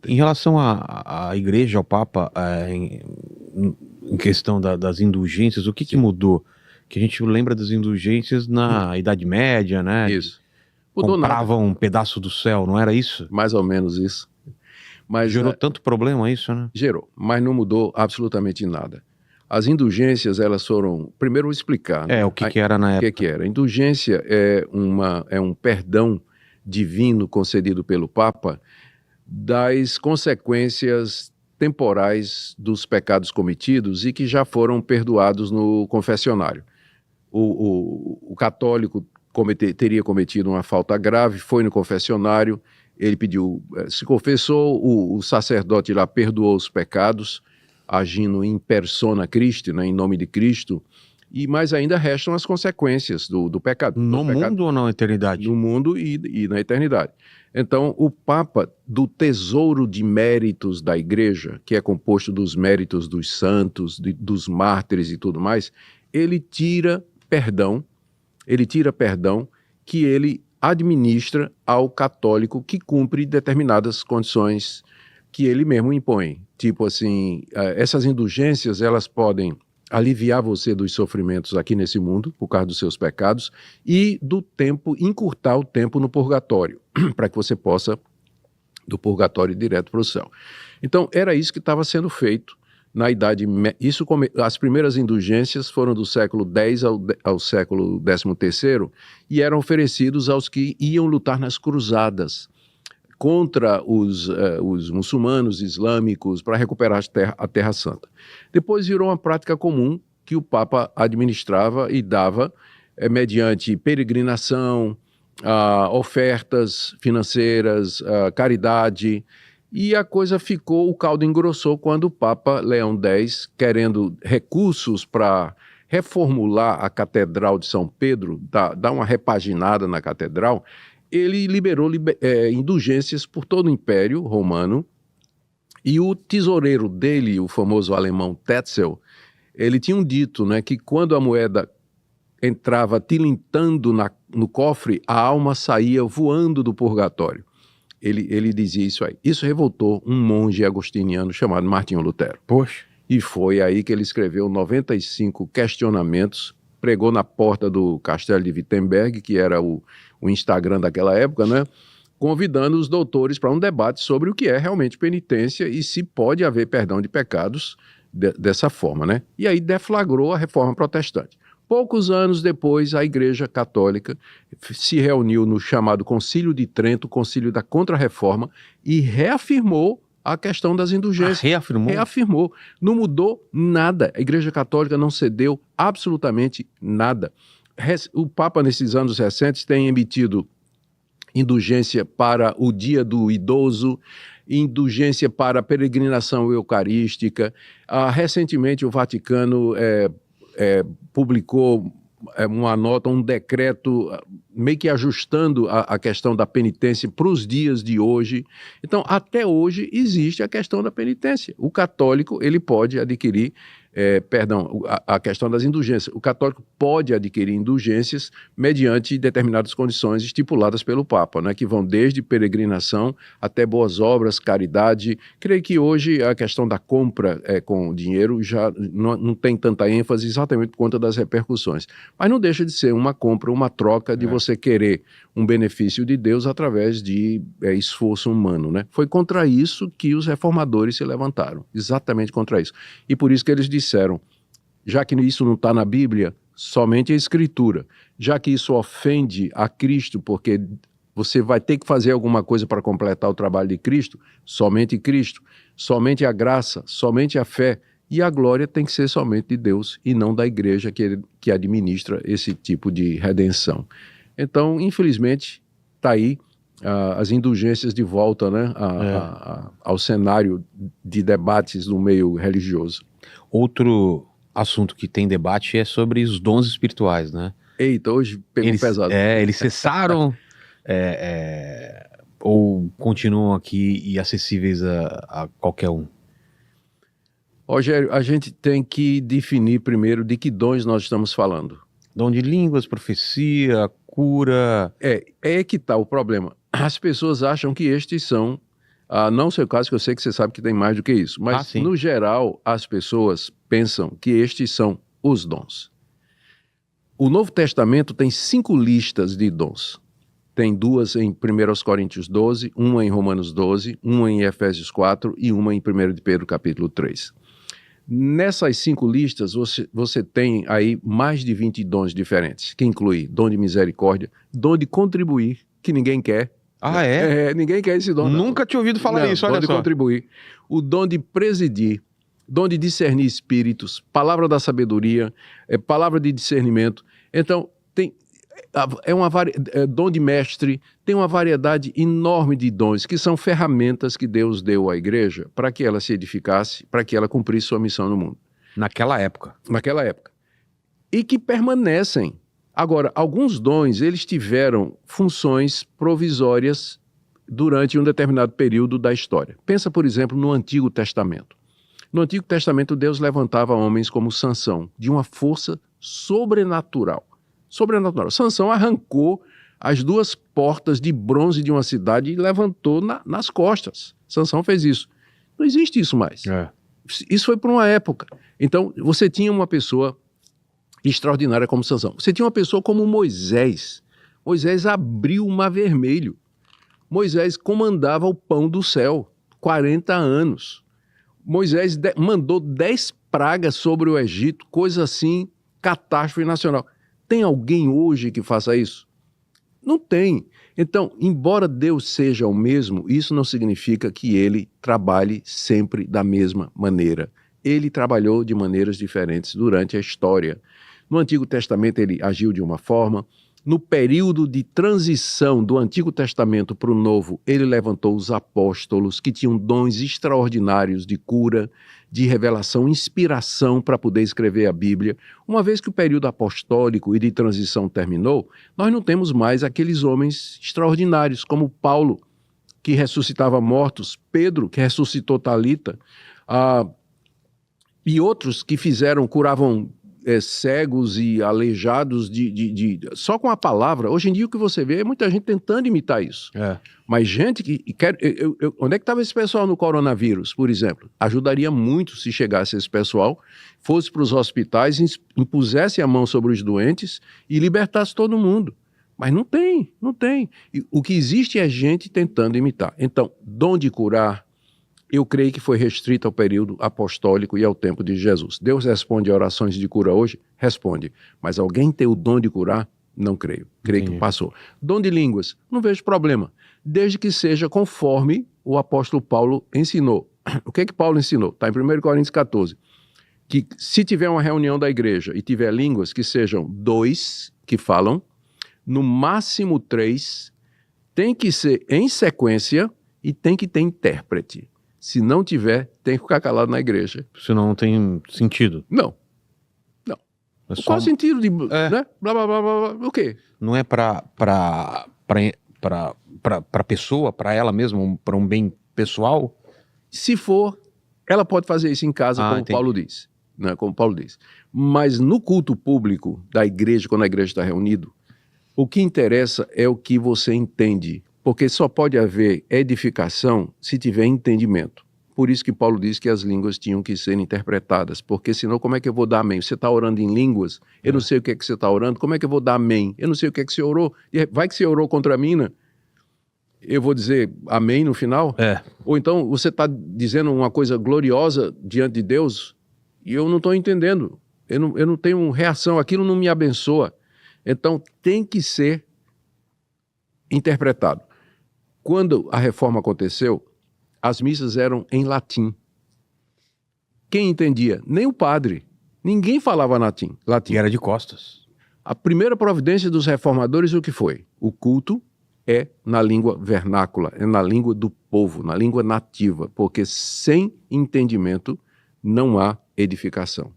Em relação à igreja, ao Papa, em questão das indulgências, o que Sim. mudou? Que a gente lembra das indulgências na Idade Média, né? Isso. Mudou nada, Compravam um pedaço do céu, não era isso? mais ou menos isso. Mas Gerou tanto problema isso, né? gerou, mas não mudou absolutamente nada. As indulgências, elas foram... Primeiro, eu vou explicar, né? O que era na O época? que era? Indulgência é um perdão divino concedido pelo Papa das consequências temporais dos pecados cometidos e que já foram perdoados no confessionário. O católico teria cometido uma falta grave, foi no confessionário, ele pediu, se confessou, o sacerdote lá perdoou os pecados, agindo em persona Christi, né, em nome de Cristo, mas ainda restam as consequências do pecado. No mundo ou na eternidade? No mundo e na eternidade. Então, o Papa, do tesouro de méritos da Igreja, que é composto dos méritos dos santos, dos mártires e tudo mais, ele tira perdão que ele administra ao católico que cumpre determinadas condições que ele mesmo impõe. Tipo assim, essas indulgências, elas podem aliviar você dos sofrimentos aqui nesse mundo, por causa dos seus pecados, e do tempo, encurtar o tempo no purgatório, para que você possa, do purgatório direto para o céu. Então, era isso que estava sendo feito na Idade Média. As primeiras indulgências foram do século X ao século XIII e eram oferecidos aos que iam lutar nas cruzadas contra os muçulmanos islâmicos para recuperar a Terra Santa. Depois virou uma prática comum que o Papa administrava e dava mediante peregrinação, ofertas financeiras, caridade, e a coisa ficou, o caldo engrossou quando o Papa Leão X, querendo recursos para reformular a Catedral de São Pedro, dar uma repaginada na catedral, ele liberou indulgências por todo o Império Romano, e o tesoureiro dele, o famoso alemão Tetzel, ele tinha um dito, né, que quando a moeda entrava tilintando no cofre, a alma saía voando do purgatório. Ele dizia isso aí. Isso revoltou um monge agostiniano chamado Martinho Lutero. Poxa. E foi aí que ele escreveu 95 questionamentos, pregou na porta do castelo de Wittenberg, que era o Instagram daquela época, né? Convidando os doutores para um debate sobre o que é realmente penitência e se pode haver perdão de pecados dessa forma, né? E aí deflagrou a Reforma Protestante. Poucos anos depois, a Igreja Católica se reuniu no chamado Concílio de Trento, Concílio da Contra-Reforma, e reafirmou a questão das indulgências. Reafirmou? Reafirmou. Não mudou nada. A Igreja Católica não cedeu absolutamente nada. O Papa, nesses anos recentes, tem emitido indulgência para o Dia do Idoso, indulgência para a peregrinação eucarística. Recentemente, o Vaticano publicou uma nota, um decreto, meio que ajustando a questão da penitência para os dias de hoje. Então, até hoje, existe a questão da penitência. O católico, ele pode adquirir, a questão das indulgências. O católico pode adquirir indulgências mediante determinadas condições estipuladas pelo Papa, né, que vão desde peregrinação até boas obras, caridade. Creio que hoje a questão da compra com dinheiro já não tem tanta ênfase exatamente por conta das repercussões. Mas não deixa de ser uma compra, uma troca de você querer um benefício de Deus através de esforço humano, né? Foi contra isso que os reformadores se levantaram, exatamente contra isso. E por isso que eles disseram, já que isso não está na Bíblia, somente a Escritura. Já que isso ofende a Cristo, porque você vai ter que fazer alguma coisa para completar o trabalho de Cristo, somente a graça, somente a fé. E a glória tem que ser somente de Deus e não da igreja que administra esse tipo de redenção. Então, infelizmente, está aí as indulgências de volta, né, ao cenário de debates no meio religioso. Outro assunto que tem debate é sobre os dons espirituais, né? Eita, hoje pegou pesado. Eles cessaram ou continuam aqui e acessíveis a qualquer um? Rogério, a gente tem que definir primeiro de que dons nós estamos falando. Dom de línguas, profecia, cura... É que está o problema. As pessoas acham que estes são Não o seu caso, que eu sei que você sabe que tem mais do que isso. Mas, sim. no geral, as pessoas pensam que estes são os dons. O Novo Testamento tem 5 listas de dons. Tem 2 em 1 Coríntios 12, uma em Romanos 12, uma em Efésios 4 e uma em 1 de Pedro capítulo 3. Nessas 5 listas, você tem aí mais de 20 dons diferentes, que inclui dom de misericórdia, dom de contribuir, que ninguém quer. Ah, é? Ninguém quer esse dom. Nunca tinha ouvido falar isso, olha só. Dom de contribuir. O dom de presidir, dom de discernir espíritos, palavra da sabedoria, palavra de discernimento. Então, dom de mestre, tem uma variedade enorme de dons, que são ferramentas que Deus deu à igreja para que ela se edificasse, para que ela cumprisse sua missão no mundo. Naquela época. Naquela época. E que permanecem. Agora, alguns dons, eles tiveram funções provisórias durante um determinado período da história. Pensa, por exemplo, no Antigo Testamento. No Antigo Testamento, Deus levantava homens como Sansão, de uma força sobrenatural. Sansão arrancou as 2 portas de bronze de uma cidade e levantou nas costas. Sansão fez isso. Não existe isso mais. Isso foi por uma época. Então, você tinha uma pessoa extraordinária como Sansão. Você tinha uma pessoa como Moisés. Moisés abriu o Mar Vermelho. Moisés comandava o pão do céu, 40 anos. Moisés mandou 10 pragas sobre o Egito, coisa assim, catástrofe nacional. Tem alguém hoje que faça isso? Não tem. Então, embora Deus seja o mesmo, isso não significa que ele trabalhe sempre da mesma maneira. Ele trabalhou de maneiras diferentes durante a história. No Antigo Testamento ele agiu de uma forma. No período de transição do Antigo Testamento para o Novo, ele levantou os apóstolos que tinham dons extraordinários de cura, de revelação, inspiração para poder escrever a Bíblia. Uma vez que o período apostólico e de transição terminou, nós não temos mais aqueles homens extraordinários, como Paulo, que ressuscitava mortos, Pedro, que ressuscitou Talita, e outros que curavam cegos e aleijados só com a palavra. Hoje em dia o que você vê é muita gente tentando imitar isso. Mas gente que quer... onde é que estava esse pessoal no coronavírus, por exemplo? Ajudaria muito se chegasse esse pessoal, fosse para os hospitais, impusesse a mão sobre os doentes e libertasse todo mundo. Mas não tem. E o que existe é gente tentando imitar. Então, dom de curar, eu creio que foi restrito ao período apostólico e ao tempo de Jesus. Deus responde a orações de cura hoje? Responde. Mas alguém ter o dom de curar? Não creio. Creio que passou. Dom de línguas? Não vejo problema. Desde que seja conforme o apóstolo Paulo ensinou. O que Paulo ensinou? Está em 1 Coríntios 14. Que se tiver uma reunião da igreja e tiver línguas, que sejam 2 que falam, no máximo 3, tem que ser em sequência e tem que ter intérprete. Se não tiver, tem que ficar calado na igreja. Senão não tem sentido. Não. Qual o sentido de... né? Blá, blá, blá, blá, o quê? Não é pra pessoa, pra ela mesma, pra um bem pessoal? Se for, ela pode fazer isso em casa, como Paulo diz. Né? Como Paulo diz. Mas no culto público da igreja, quando a igreja está reunida, o que interessa é o que você entende. Porque só pode haver edificação se tiver entendimento. Por isso que Paulo diz que as línguas tinham que ser interpretadas, porque senão como é que eu vou dar amém? Você está orando em línguas, eu não sei o que é que você está orando, como é que eu vou dar amém? Eu não sei o que é que você orou, vai que você orou contra mim, né? Eu vou dizer amém no final? Ou então você está dizendo uma coisa gloriosa diante de Deus e eu não estou entendendo, eu não tenho reação, aquilo não me abençoa. Então tem que ser interpretado. Quando a reforma aconteceu, as missas eram em latim. Quem entendia? Nem o padre. Ninguém falava latim. E era de costas. A primeira providência dos reformadores, o que foi? O culto é na língua vernácula, é na língua do povo, na língua nativa, porque sem entendimento não há edificação.